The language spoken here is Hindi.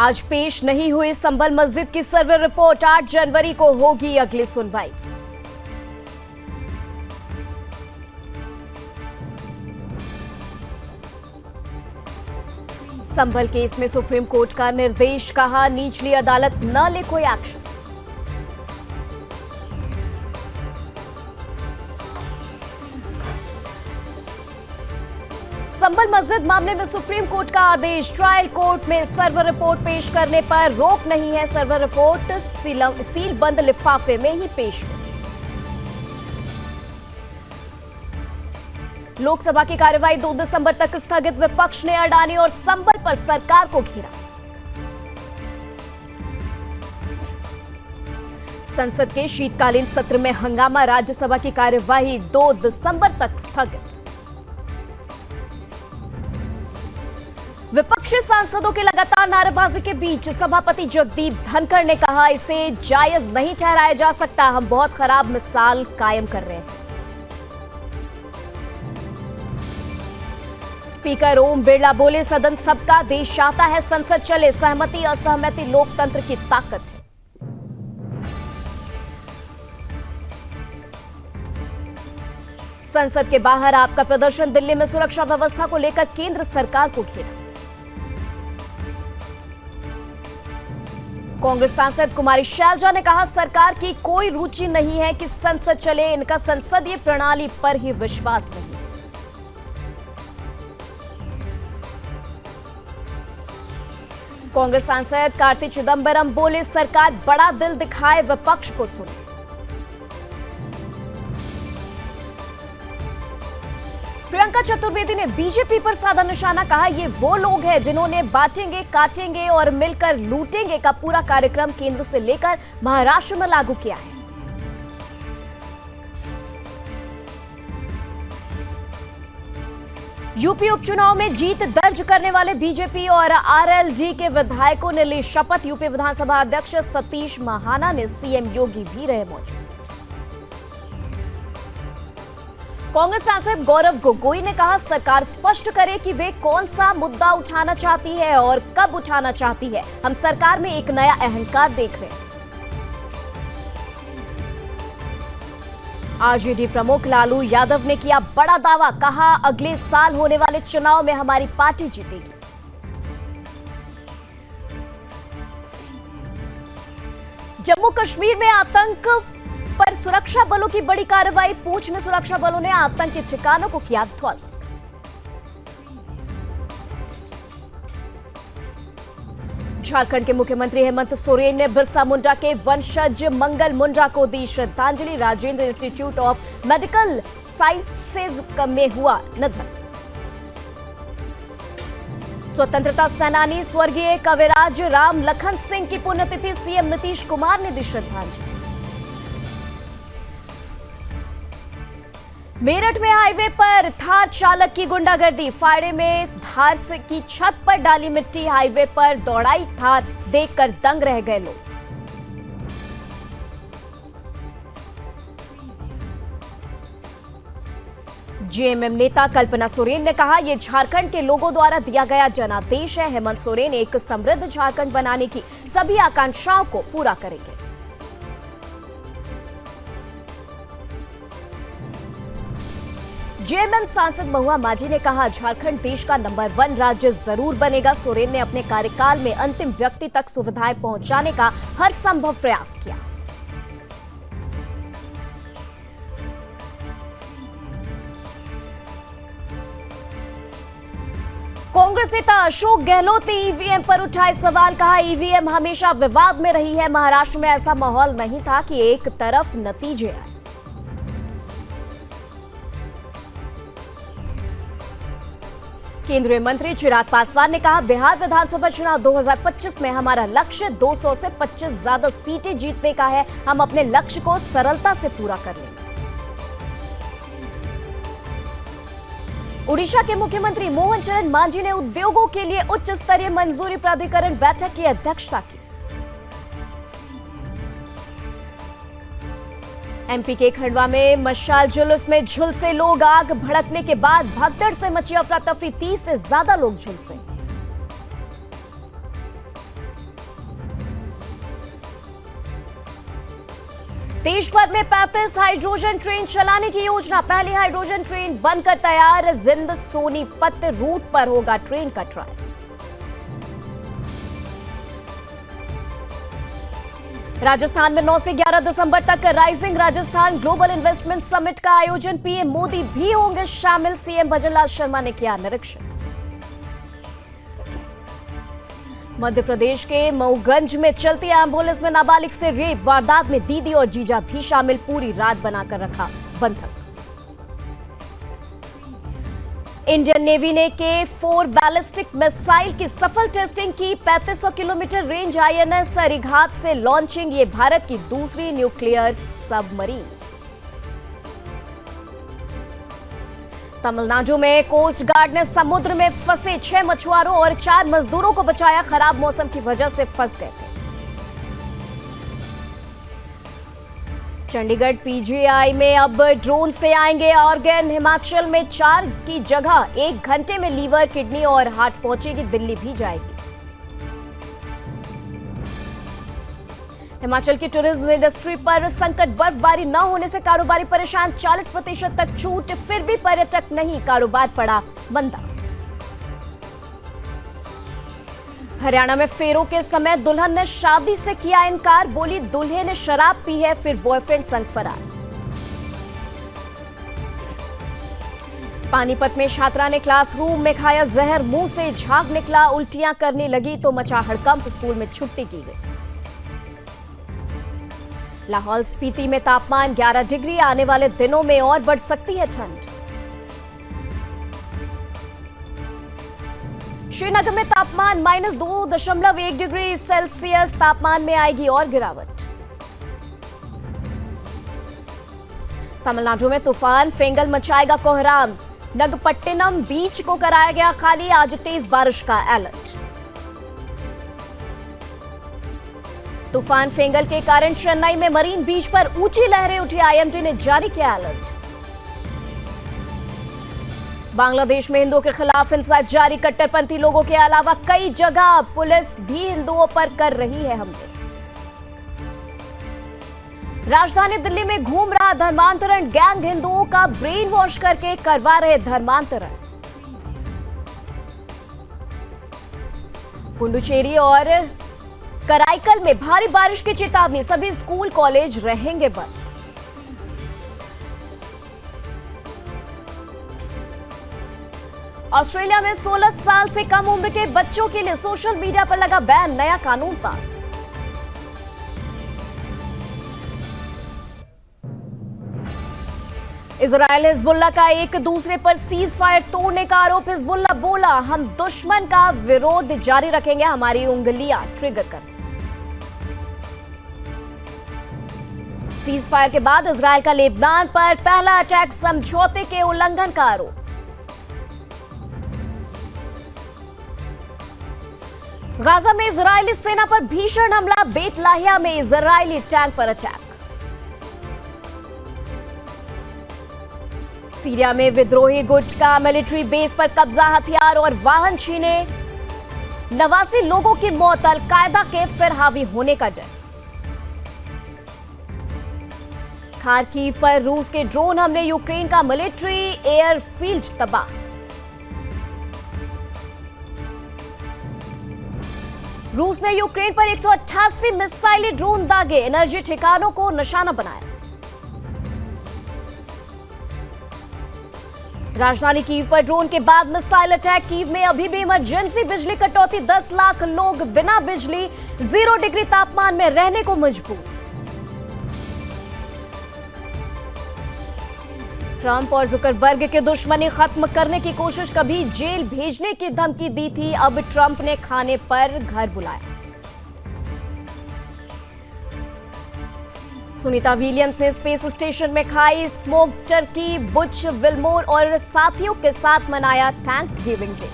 आज पेश नहीं हुई संभल मस्जिद की सर्वे रिपोर्ट। 8 जनवरी को होगी अगली सुनवाई। संभल केस में सुप्रीम कोर्ट का निर्देश, कहा निचली अदालत न ले कोई एक्शन। संभल मस्जिद मामले में सुप्रीम कोर्ट का आदेश, ट्रायल कोर्ट में सर्वे रिपोर्ट पेश करने पर रोक नहीं है। सर्वे रिपोर्ट सील बंद लिफाफे में ही पेश हुई। लोकसभा की कार्यवाही 2 दिसंबर तक स्थगित, विपक्ष ने अडानी और संभल पर सरकार को घेरा। संसद के शीतकालीन सत्र में हंगामा, राज्यसभा की कार्यवाही 2 दिसंबर तक स्थगित। विपक्षी सांसदों के लगातार नारेबाजी के बीच सभापति जगदीप धनखड़ ने कहा, इसे जायज नहीं ठहराया जा सकता, हम बहुत खराब मिसाल कायम कर रहे हैं। स्पीकर ओम बिरला बोले, सदन सबका, देश चाहता है संसद चले, सहमति असहमति लोकतंत्र की ताकत है। संसद के बाहर आपका प्रदर्शन, दिल्ली में सुरक्षा व्यवस्था को लेकर केंद्र सरकार को घेरा। कांग्रेस सांसद कुमारी शैलजा ने कहा, सरकार की कोई रुचि नहीं है कि संसद चले, इनका संसदीय प्रणाली पर ही विश्वास नहीं। कांग्रेस सांसद कार्ति चिदंबरम बोले, सरकार बड़ा दिल दिखाए, विपक्ष को सुने। प्रियंका चतुर्वेदी ने बीजेपी पर साधा निशाना, कहा ये वो लोग हैं जिन्होंने बांटेंगे, काटेंगे और मिलकर लूटेंगे का पूरा कार्यक्रम केंद्र से लेकर महाराष्ट्र में लागू किया है। यूपी उपचुनाव में जीत दर्ज करने वाले बीजेपी और आरएलडी के विधायकों ने ली शपथ। यूपी विधानसभा अध्यक्ष सतीश महाना ने सीएम योगी भी रहे मौजूद। कांग्रेस सांसद गौरव गोगोई ने कहा, सरकार स्पष्ट करे कि वे कौन सा मुद्दा उठाना चाहती है और कब उठाना चाहती है। हम सरकार में एक नया अहंकार देख रहे हैं। आरजेडी प्रमुख लालू यादव ने किया बड़ा दावा, कहा अगले साल होने वाले चुनाव में हमारी पार्टी जीतेगी। जम्मू कश्मीर में आतंक पर सुरक्षा बलों की बड़ी कार्रवाई, पूंछ में सुरक्षा बलों ने आतंक के ठिकानों को किया ध्वस्त। झारखंड के मुख्यमंत्री हेमंत सोरेन ने बिरसा मुंडा के वंशज मंगल मुंडा को दी श्रद्धांजलि। Rajendra institute of medical sciences में हुआ निधन। स्वतंत्रता सेनानी स्वर्गीय कविराज राम लखन सिंह की पुण्यतिथि, सीएम नीतीश कुमार ने दी श्रद्धांजलि। मेरठ में हाईवे पर थार चालक की गुंडागर्दी, फायड़े में थार की छत पर डाली मिट्टी, हाईवे पर दौड़ाई थार, देखकर दंग रह गए लोग। जेएमएम नेता कल्पना सोरेन ने कहा, यह झारखंड के लोगों द्वारा दिया गया जनादेश है। हेमंत सोरेन एक समृद्ध झारखंड बनाने की सभी आकांक्षाओं को पूरा करेंगे। जेएमएम सांसद महुआ माझी ने कहा, झारखंड देश का नंबर 1 राज्य जरूर बनेगा। सोरेन ने अपने कार्यकाल में अंतिम व्यक्ति तक सुविधाएं पहुंचाने का हर संभव प्रयास किया। कांग्रेस नेता अशोक गहलोत ने ईवीएम पर उठाए सवाल, कहा ईवीएम हमेशा विवाद में रही है। महाराष्ट्र में ऐसा माहौल नहीं था कि एक तरफ नतीजे आए। केंद्रीय मंत्री चिराग पासवान ने कहा, बिहार विधानसभा चुनाव 2025 में हमारा लक्ष्य 200 से 25 ज्यादा सीटें जीतने का है। हम अपने लक्ष्य को सरलता से पूरा कर लेंगे। उड़ीसा के मुख्यमंत्री मोहन चरण मांझी ने उद्योगों के लिए उच्च स्तरीय मंजूरी प्राधिकरण बैठक की अध्यक्षता की। एमपी के खंडवा में मशाल जुलूस में झुलसे लोग, आग भड़कने के बाद भगदड़ से मची अफरा तफरी, 30 से ज्यादा लोग झुलसे। देश भर में 35 हाइड्रोजन ट्रेन चलाने की योजना। पहली हाइड्रोजन ट्रेन बनकर तैयार। जिंद सोनीपत रूट पर होगा ट्रेन का ट्रायल। राजस्थान में 9 से 11 दिसंबर तक rising Rajasthan global investment summit का आयोजन। पीएम मोदी भी होंगे शामिल। सीएम भजनलाल शर्मा ने किया निरीक्षण। मध्य प्रदेश के मऊगंज में चलती एम्बुलेंस में नाबालिग से रेप। वारदात में दीदी और जीजा भी शामिल। पूरी रात बनाकर रखा बंधक। इंडियन नेवी ने K4 बैलिस्टिक मिसाइल की सफल टेस्टिंग की। 3500 किलोमीटर रेंज INS अरिघात से लॉन्चिंग। ये भारत की दूसरी न्यूक्लियर सबमरीन। तमिलनाडु में कोस्ट गार्ड ने समुद्र में फंसे 6 मछुआरों और 4 मजदूरों को बचाया। खराब मौसम की वजह से फंस गए थे। चंडीगढ़ PGI में अब ड्रोन से आएंगे ऑर्गन। हिमाचल में 4 की जगह 1 घंटे में लीवर, किडनी और हार्ट पहुंचेगी। दिल्ली भी जाएगी। हिमाचल की टूरिज्म इंडस्ट्री पर संकट। बर्फबारी न होने से कारोबारी परेशान। 40% तक छूट, फिर भी पर्यटक नहीं। कारोबार पड़ा मंदा। हरियाणा में फेरों के समय दुल्हन ने शादी से किया इनकार। बोली दूल्हे ने शराब पी है, फिर बॉयफ्रेंड संग फरार। पानीपत में छात्रा ने क्लासरूम में खाया जहर। मुंह से झाग निकला। उल्टियां करने लगी तो मचा हड़कंप। स्कूल में छुट्टी की गई। लाहौल स्पीति में तापमान 11 डिग्री। आने वाले दिनों में और बढ़ सकती है ठंड। श्रीनगर में तापमान -2.1 डिग्री सेल्सियस। तापमान में आएगी और गिरावट। तमिलनाडु में तूफान फेंगल मचाएगा कोहराम। नगपट्टिनम बीच को कराया गया खाली। आज तेज बारिश का अलर्ट। तूफान फेंगल के कारण चेन्नई में मरीन बीच पर ऊंची लहरें उठी। IMD ने जारी किया अलर्ट। बांग्लादेश में हिंदुओं के खिलाफ हिंसा जारी। कट्टरपंथी लोगों के अलावा कई जगह पुलिस भी हिंदुओं पर कर रही है हमले। राजधानी दिल्ली में घूम रहा धर्मांतरण गैंग। हिंदुओं का ब्रेन वॉश करके करवा रहे धर्मांतरण। पुडुचेरी और कराईकल में भारी बारिश की चेतावनी। सभी स्कूल कॉलेज रहेंगे बंद। ऑस्ट्रेलिया में 16 साल से कम उम्र के बच्चों के लिए सोशल मीडिया पर लगा बैन। नया कानून पास। इजरायल हिजबुल्लाह का एक दूसरे पर सीज फायर तोड़ने का आरोप। हिजबुल्लाह बोला हम दुश्मन का विरोध जारी रखेंगे। हमारी उंगलियां ट्रिगर कर। सीज फायर के बाद इजरायल का लेबनान पर पहला अटैक। समझौते के उल्लंघन का आरोप। गाजा में इजरायली सेना पर भीषण हमला। बेतलाहिया में इजरायली टैंक पर अटैक। सीरिया में विद्रोही गुट का मिलिट्री बेस पर कब्जा। हथियार और वाहन छीने। 89 लोगों की मौत। अल-कायदा के फिर हावी होने का डर। खार्किव पर रूस के ड्रोन हमले। यूक्रेन का मिलिट्री एयरफील्ड तबाह। रूस ने यूक्रेन पर 188 मिसाइली ड्रोन दागे। एनर्जी ठिकानों को निशाना बनाया। राजधानी कीव पर ड्रोन के बाद मिसाइल अटैक। कीव में अभी भी इमरजेंसी बिजली कटौती। 10 लाख लोग बिना बिजली। 0 डिग्री तापमान में रहने को मजबूर। ट्रंप और जुकरबर्ग की दुश्मनी खत्म करने की कोशिश। कभी जेल भेजने की धमकी दी थी। अब ट्रंप ने खाने पर घर बुलाया। सुनीता विलियम्स ने स्पेस स्टेशन में खाई स्मोक्ड टर्की। बुच विल्मोर और साथियों के साथ मनाया थैंक्सगिविंग डे।